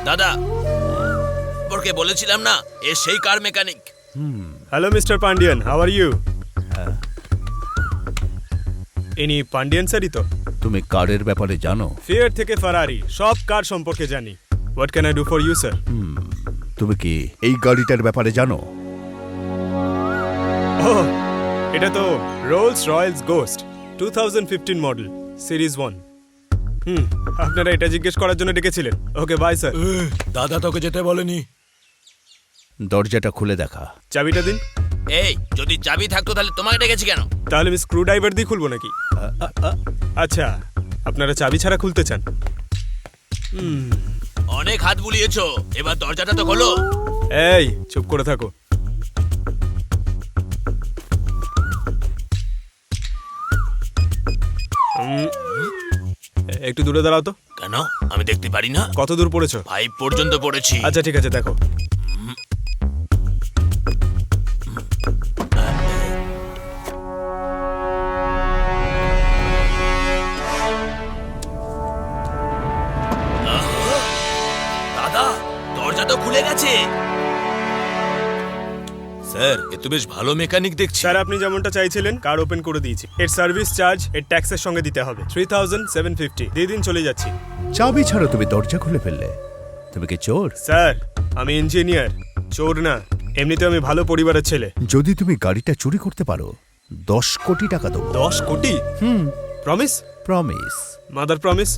দাদা, ওকে বলেছিলাম না, এ সেই car mechanic. Hello mister Pandian, how are you? ইনি পান্ডিয়ান স্যারই তো? তুমি কারের ব্যাপারে জানো? ফিয়ার থেকে ফারারি সব কার সম্পর্কে জানি। What can I do for you sir? তুমি কি এই গাড়িটার ব্যাপারে জানো? ওহ, এটা তো Rolls Royce Ghost 2015 model series 1। আপনারা এটা জিজ্ঞেস করার জন্য ডেকেছিলেন? Okay bye sir. দাদা তোকে যেতে বলেনি। দরজাটা খুলে দেখা। চাবিটা দিন। এই, যদি চাবি থাকতো তাহলে তোমাকে ডেকেছি কেন? তাহলে আমি স্ক্রু ড্রাইভার দিয়ে খুলবো নাকি? আচ্ছা, আপনারা চাবি ছাড়া খুলতে চান? অনেক হাত বুলিয়েছো, এবার দরজাটা তো খোলো। এই চুপ করে থাকো। একটু দূরে দাঁড়াও তো। কেন, আমি দেখতে পারি না? কত দূর পড়েছো? 5 পর্যন্ত পড়েছি। আচ্ছা ঠিক আছে, দেখো। দাদা, দরজা তো খুলে গেছে। স্যার, এ তো বেশ ভালো মেকানিক দেখছি। স্যার, আপনি যেমনটা চাইছিলেন কার ওপেন করে দিয়েছি। এর সার্ভিস চার্জ এর ট্যাক্সের সঙ্গে দিতে হবে 3750। দিয়ে দিন, চলে যাচ্ছি। চাবি ছাড়া তুমি দরজা খুলে ফেললে। তুমি কি চোর? স্যার, আমি ইঞ্জিনিয়ার, চোর না। এমনিতে আমি ভালো পরিবারের ছেলে। যদি তুমি গাড়িটা চুরি করতে পারো 10 কোটি টাকা দেবো। 10 কোটি? প্রমিস? প্রমিস। Mother promise?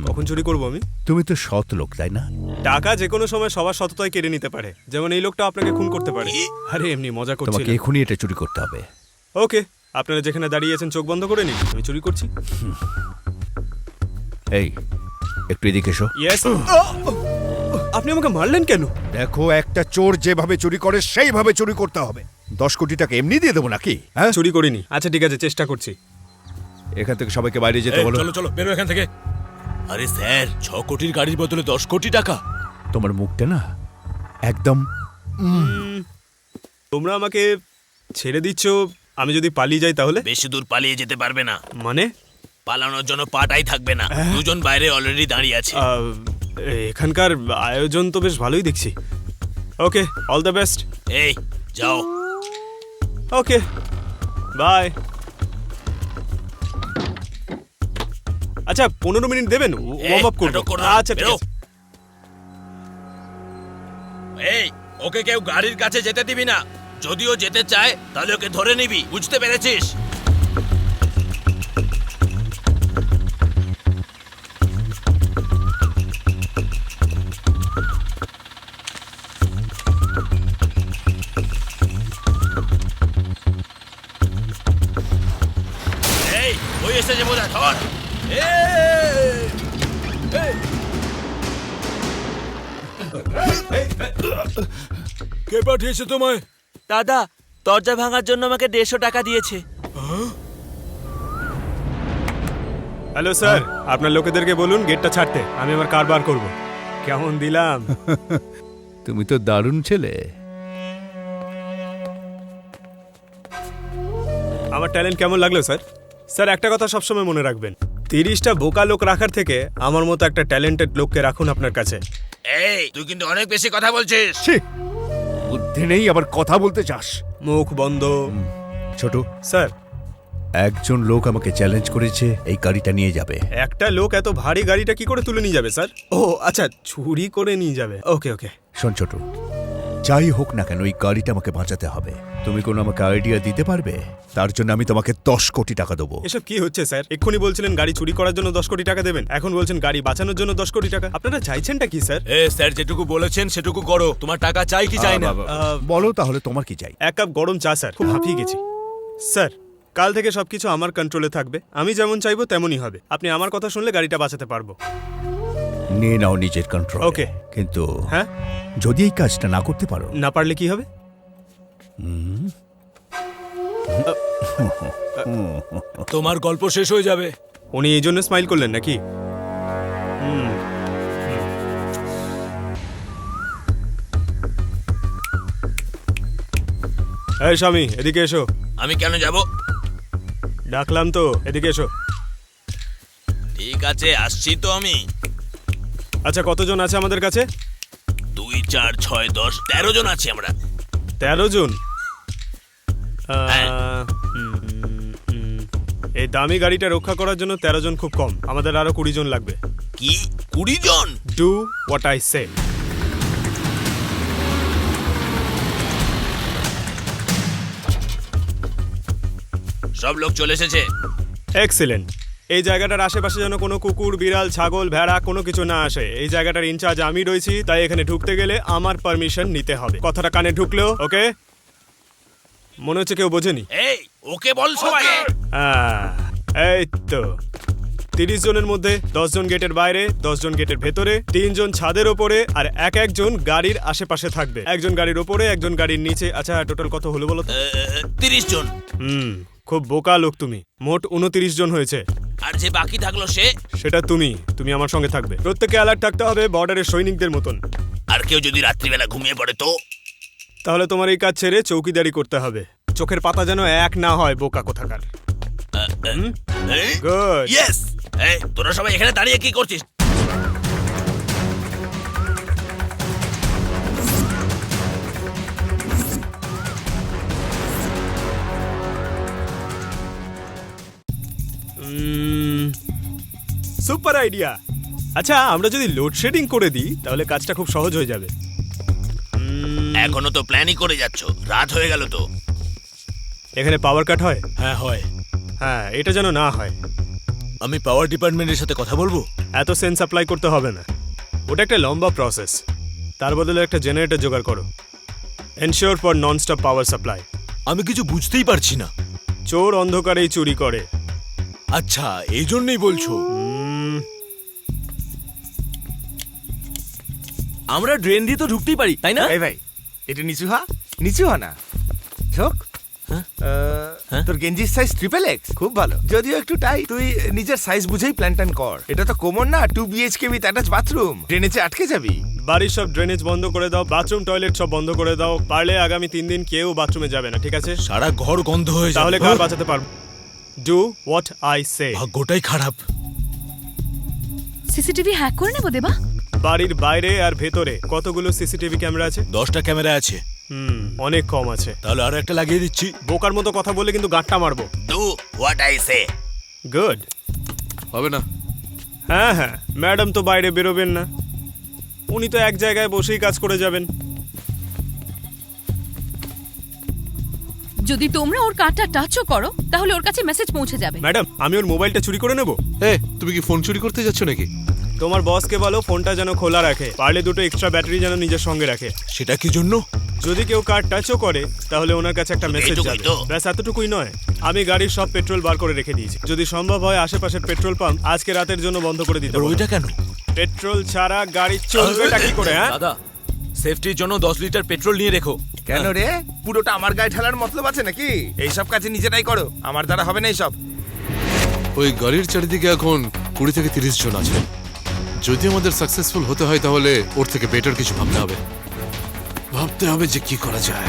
কখন চুরি করবো আমি? তুমি তো সৎ লোক, তাই না? টাকা যে কোনো সময় সবার সততায় কেড়ে নিতে পারে, যেমন এই লোকটা আপনাকে খুন করতে পারে। আরে এমনি মজা করছি। তোমাকে এখনই এটা চুরি করতে হবে। ওকে, আপনারা যেখানে দাঁড়িয়ে আছেন চোখ বন্ধ করে নিন, আমি চুরি করছি। এই, একটু এদিকে এসো। ইয়েস। আপনি আমাকে মারলেন কেন? দেখো, একটা চোর যেভাবে চুরি করে সেইভাবে চুরি করতে হবে। 10 কোটি টাকা এমনি দিয়ে দেবো নাকি? হ্যাঁ, চুরি করিনি। আচ্ছা ঠিক আছে, চেষ্টা করছি। এখান থেকে সবাইকে বাইরে যেতে বলো। চলো চলো, বেরো এখান থেকে। আরে স্যার, 6 কোটির গাড়ির বদলে 10 কোটি টাকা। তোমার মুখটা না একদম। তোমরা আমাকে ছেড়ে দিচ্ছ, আমি যদি পালিয়ে যাই তাহলে? বেশি দূর পালিয়ে যেতে পারবে না। মানে? পালানোর জন্য পাটাই থাকবে না। দুজন বাইরে অলরেডি দাঁড়িয়ে আছে। এখানকার আয়োজন তো বেশ ভালোই দেখছি। ওকে, অল দ্য বেস্ট। এই, যাও। ওকে, বাই। আচ্ছা, 15 মিনিট দেবেন, ওয়ার্ম আপ করব। নাটক করো না, আচ্ছা ঠিক বেরো। আছে। এই, ওকে কেউ গাড়ির কাছে যেতে দিবি না। যদিও যেতে চায় তাহলে ওকে ধরে নিবি, বুঝতে পেরেছিস? এই, ওই এসেছে বোঝা, ধর। কে পাঠিয়েছে তোমায়? দাদা, দরজা ভাঙার জন্য আমাকে 150 টাকা দিয়েছে। হ্যালো স্যার, আপনার লোকেদেরকে বলুন গেটটা ছাড়তে, আমি আমার কার বার করব। কেমন দিলাম? তুমি তো দারুণ ছেলে। আমার ট্যালেন্ট কেমন লাগলো স্যার? স্যার, একটা কথা সবসময় মনে রাখবেন, 30টা বোকা লোক রাখার থেকে আমার মতো একটা ট্যালেন্টেড লোককে রাখুন আপনার কাছে। এই, তুই কিন্তু অনেক বেশি কথা বলছিস। ছি, বুদ্ধি নেই, আবার কথা বলতে চাস। মুখ বন্ধ। ছোট, স্যার, একজন লোক আমাকে চ্যালেঞ্জ করেছে এই গাড়িটা নিয়ে যাবে। একটা লোক এত ভারী গাড়িটা কি করে তুলে নিয়ে যাবে স্যার? ও আচ্ছা, চুরি করে নিয়ে যাবে। ওকে ওকে। শোন ছোট, যাই হোক না কেন এই গাড়িটা আমাকে বাঁচাতে হবে। তুমি কোনো আমাকে আইডিয়া দিতে পারবে? তার জন্য আমি তোমাকে 10 কোটি টাকা দেবো। এসব কি হচ্ছে স্যার? এক্ষুনি বলছিলেন গাড়ি চুরি করার জন্য 10 কোটি টাকা দেবেন, এখন বলছেন গাড়ি বাঁচানোর জন্য 10 কোটি টাকা। আপনারা চাইছেনটা কি স্যার? স্যার যেটুকু বলেছেন সেটুকু করো। তোমার টাকা চাই কি চাই না? বলো তাহলে তোমার কি চাই? 1 কাপ গরম চা স্যার, খুব হাঁপিয়ে গেছি। স্যার, কাল থেকে সবকিছু আমার কন্ট্রোলে থাকবে, আমি যেমন চাইবো তেমনই হবে। আপনি আমার কথা শুনলে গাড়িটা বাঁচাতে পারবো। নিয়ে নাও নিজের কন্ট্রোল। ওকে। কিন্তু হ্যাঁ, যদি এই কাজটা না করতে পারো? না পারলে কি হবে? তোমার গল্প শেষ হয়ে যাবে। উনি এই জন্য স্মাইল করলেন নাকি? এই স্বামী, এদিকে এসো। আমি কেন যাব? ডাকলাম তো, এদিকে এসো। ঠিক আছে, আসছি তো আমি। আচ্ছা কতজন আছে আমাদের কাছে? 2, 4, 6, 10, 13 জন আছি আমরা। 13 জন। হ্যাঁ। এই দামি গাড়িটা রক্ষা করার জন্য 13 জন খুব কম, আমাদের আরো 20 জন লাগবে। কি 20 জন? Do what I say. সব লোক চলে এসেছে। এক্সিলেন্ট। এই জায়গাটার আশেপাশে যেন কোনো কুকুর, বিড়াল, ছাগল, ভেড়া কোনো কিছু না আসে। এই জায়গাটার ইনচার্জ আমি রয়েছি, তাই এখানে ঢুকতে গেলে আমার পারমিশন নিতে হবে। কথাটা কানে ঢুকলেও ওকে? মনে হচ্ছে কেউ বোঝেনি। এই ওকে বল সবাই। এই তো 30 জনের মধ্যে 10 জন গেটের বাইরে, 10 জন গেটের ভেতরে, 3 জন ছাদের ওপরে, আর একজন গাড়ির আশেপাশে থাকবে। একজন গাড়ির ওপরে, একজন গাড়ির নিচে। আচ্ছা টোটাল কত হলো বলো তো? 30 জন। খুব বোকা লোক তুমি। মোট 29 জন হয়েছে। আর যে বাকি থাকলো সেটা তুমি আমার সঙ্গে থাকবে। প্রত্যেককে অ্যালার্ট থাকতে হবে বর্ডারের সৈনিকদের মতন। আর কেউ যদি রাত্রিবেলা ঘুমিয়ে পড়ে তো? তাহলে তোমার এই কাজ ছেড়ে চৌকিদারি করতে হবে। চোখের পাতা যেন এক না হয়, বোকা কোথাকার। গুড। ইয়েস। এই তোরা সবাই এখানে দাঁড়িয়ে কি করছিস? Super idea. আচ্ছা আমরা যদি লোডশেডিং করে দিই তাহলে কাজটা খুব সহজ হয়ে যাবে। এখনো তো প্ল্যানই করে যাচ্ছ, রাত হয়ে গেল তো। এখানে পাওয়ার কাট হয়? হ্যাঁ হয়। হ্যাঁ, এটা যেন না হয়। আমি পাওয়ার ডিপার্টমেন্টের সাথে কথা বলবো। এত সেন্স অ্যাপ্লাই করতে হবে না, ওটা একটা লম্বা প্রসেস। তার বদলে একটা জেনারেটর জোগাড় করো। Ensure for non stop power supply. আমি কিছু বুঝতেই পারছি না। চোর অন্ধকারেই চুরি করে। আচ্ছা এই জন্যই বলছো? আমরা ড্রেন দিয়ে তো ঢুকতেই পারি, তাই না? এই ভাই, এটা নিচু হ না ঝোক। তোর গেঞ্জির সাইজ XXX, খুব ভালো। যদিও একটু টাইট, তুই নিজের সাইজ বুঝেই প্ল্যান ট্যান কর। এটা তো কোমর না, 2 BHK উইথ অ্যাটাচ বাথরুম। ড্রেনেজে আটকে যাবি। বাড়ির সব ড্রেনেজ বন্ধ করে দাও, বাথরুম টয়লেট সব বন্ধ করে দাও। পারলে আগামী 3 দিন কেউ বাথরুমে যাবে না, ঠিক আছে? সারা ঘর গন্ধ হয়ে তাহলে কার বাঁচাতে পারবো? Do what I say. ভাগ্যটাই খারাপ। সিসিটিভি হ্যাক করে নেবো দেবা? বাড়ির বাইরে আর ভেতরে কতগুলো সিসিটিভি ক্যামেরা আছে? 10টা ক্যামেরা আছে। অনেক কম আছে। তাহলে আরো একটা লাগিয়ে দিচ্ছি। বোকার মতো কথা বলে কিন্তু গাঁটটা মারবো। Do what I say. Good. হবে না। হ্যাঁ, ম্যাডাম তো বাইরে বেরোবেন না, উনি তো এক জায়গায় বসেই কাজ করে যাবেন। যদি তোমরা ওর কার্ডটা টাচও করো তাহলে ওর কাছে মেসেজ পৌঁছে যাবে। ম্যাডাম আমি ওর মোবাইলটা চুরি করে নেব? তুমি কি ফোন চুরি করতে যাচ্ছ নাকি? তোমার বসকে বলো ফোনটা যেন খোলা রাখে, পারলে 2টো এক্সট্রা ব্যাটারি যেন নিজের সঙ্গে রাখে। সেটা কি জন্য? যদি কেউ কার্ড টাচও করে তাহলে ওনার কাছে একটা মেসেজ এইটুকুই যাবে। তো? ব্যাস এতটুকুই নয়, আমি গাড়ির সব পেট্রোল বার করে রেখে দিয়েছি। যদি সম্ভব হয় আশেপাশের পেট্রোল পাম্প আজকে রাতের জন্য বন্ধ করে দিতে আর বলো। ওইটা কেন? পেট্রোল ছাড়া গাড়ি চলবেটা কি করে? হ্যাঁ দাদা, সেফটির জন্য 10 লিটার পেট্রোল নিয়ে রেখো। কেন রে, পুরোটা আমার গায়ে ঢালার মতলব আছে নাকি? এইসব কাজে নিজেরাই করো, আমার দ্বারা হবে না এইসব। ওই গাড়ির চারিদিকে এখন 20 থেকে 30 জন আছে। যদি আমাদের সাকসেসফুল হতে হয় তাহলে ওর থেকে বেটার কিছু ভাবতে হবে যে কি করা যায়।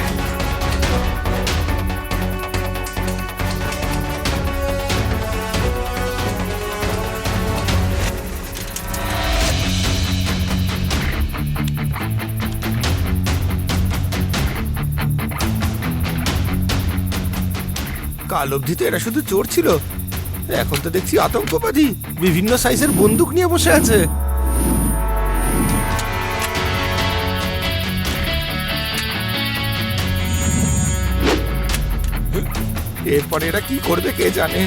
কাল অবধি তো এরা শুধু চোর ছিল, এখন তো দেখছি আতঙ্কবাদী, বিভিন্ন সাইজের বন্দুক নিয়ে বসে আছে। এরপরে এরা কি করবে কে জানে।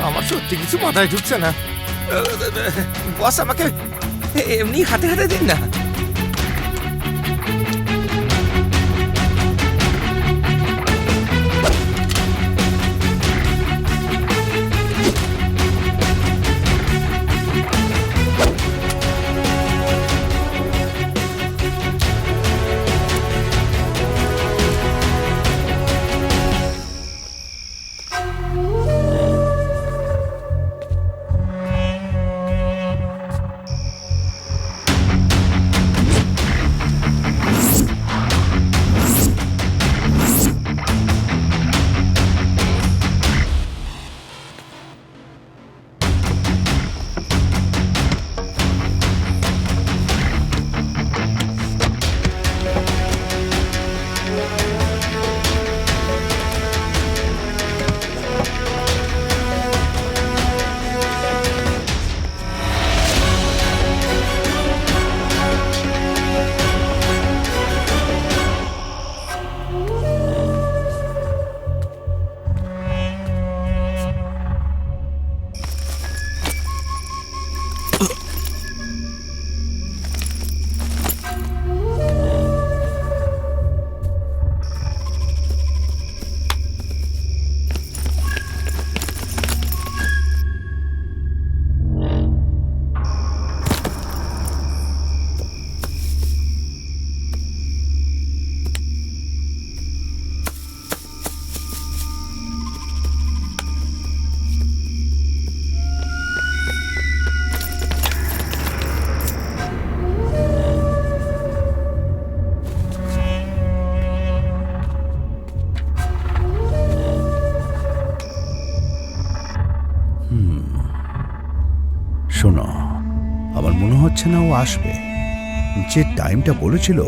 আমার সত্যি কিছু মাথায় ঢুকছে না। বস আমাকে এমনি হাতে হাতে দিন না। শোনো, আমার মনে হচ্ছে না ও আসবে। যে টাইমটা বলেছিল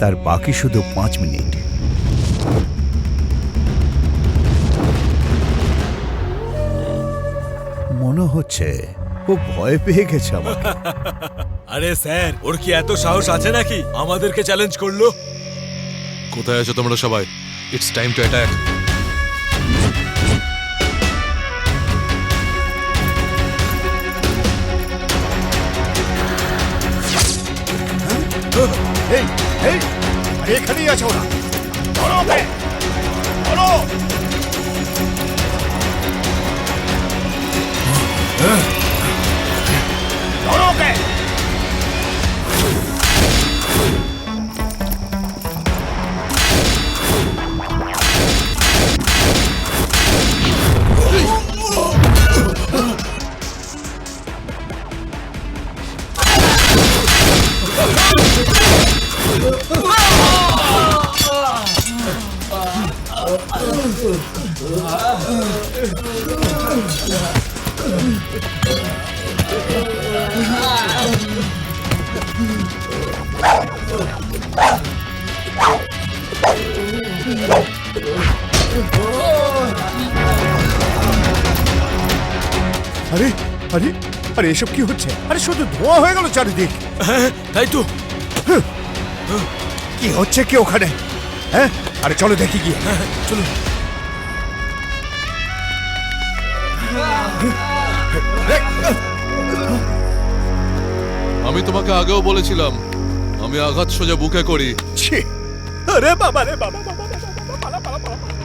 তার বাকি শুধু 5 মিনিট। মনে হচ্ছে ও ভয় পেয়ে গেছে আমাকে। আরে স্যার, ওর কি এত সাহস আছে নাকি আমাদেরকে চ্যালেঞ্জ করলো? কোথায় আছো তোমরা সবাই? It's time to attack. এই এই আরে এখানেই আছে ওরা। ধরো ওকে, ধরো। ধরো ওকে। আরে আরে আরে এসব কি হচ্ছে? আরে শুধু ধোঁয়া হয়ে গেল চারিদিক। তাই তো। কি হচ্ছে কি ওখানে? হ্যাঁ, আরে চলো দেখি গিয়ে। চলো। আমি তোমাকে আগেও বলেছিলাম আমি আঘাত সোজা বুকে করি। ছি! আরে বাবা রে বাবা বাবা বাবা, পালা পালা পালা পালা।